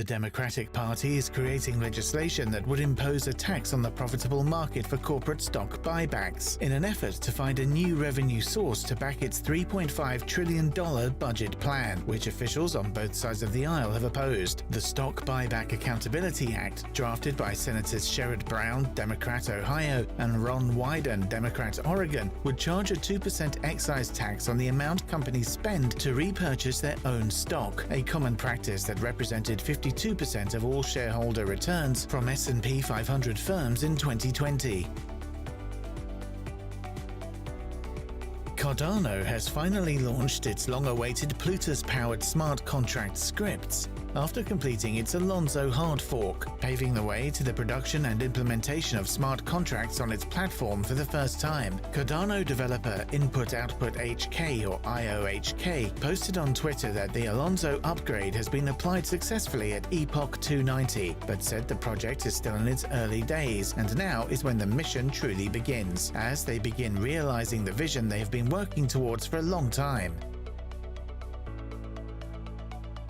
The Democratic Party is creating legislation that would impose a tax on the profitable market for corporate stock buybacks in an effort to find a new revenue source to back its $3.5 trillion budget plan, which officials on both sides of the aisle have opposed. The Stock Buyback Accountability Act, drafted by Senators Sherrod Brown, Democrat Ohio, and Ron Wyden, Democrat Oregon, would charge a 2% excise tax on the amount companies spend to repurchase their own stock, a common practice that represented 52% of all shareholder returns from S&P 500 firms in 2020. Cardano has finally launched its long-awaited Plutus-powered smart contract scripts after completing its Alonzo hard fork, paving the way to the production and implementation of smart contracts on its platform for the first time. Cardano developer Input Output HK, or IOHK, posted on Twitter that the Alonzo upgrade has been applied successfully at Epoch 290, but said the project is still in its early days and now is when the mission truly begins, as they begin realizing the vision they have been working towards for a long time.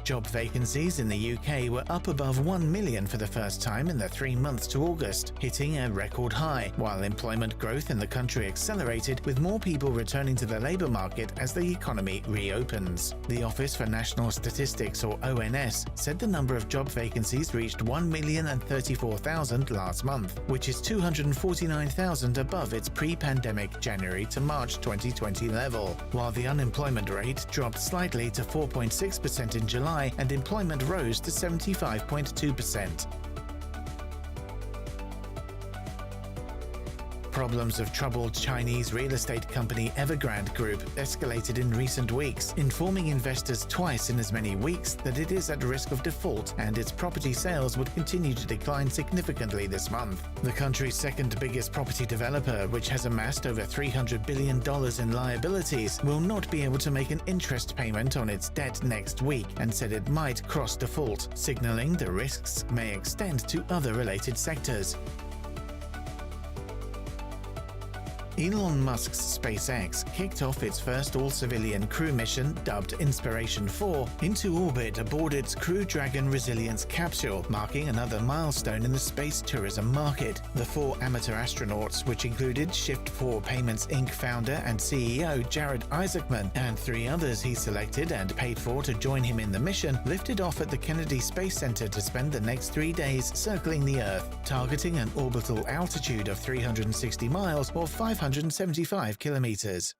Job vacancies in the UK were up above 1 million for the first time in the 3 months to August, hitting a record high, while employment growth in the country accelerated with more people returning to the labour market as the economy reopens. The Office for National Statistics, or ONS, said the number of job vacancies reached 1,034,000 last month, which is 249,000 above its pre-pandemic January to March 2020 level, while the unemployment rate dropped slightly to 4.6% in July and employment rose to 75.2%. Problems of troubled Chinese real estate company Evergrande Group escalated in recent weeks, informing investors twice in as many weeks that it is at risk of default and its property sales would continue to decline significantly this month. The country's second biggest property developer, which has amassed over $300 billion in liabilities, will not be able to make an interest payment on its debt next week and said it might cross default, signaling the risks may extend to other related sectors. Elon Musk's SpaceX kicked off its first all-civilian crew mission, dubbed Inspiration 4, into orbit aboard its Crew Dragon Resilience capsule, marking another milestone in the space tourism market. The 4 amateur astronauts, which included Shift 4 Payments Inc. founder and CEO Jared Isaacman, and 3 others he selected and paid for to join him in the mission, lifted off at the Kennedy Space Center to spend the next 3 days circling the Earth, targeting an orbital altitude of 360 miles or 575 kilometers.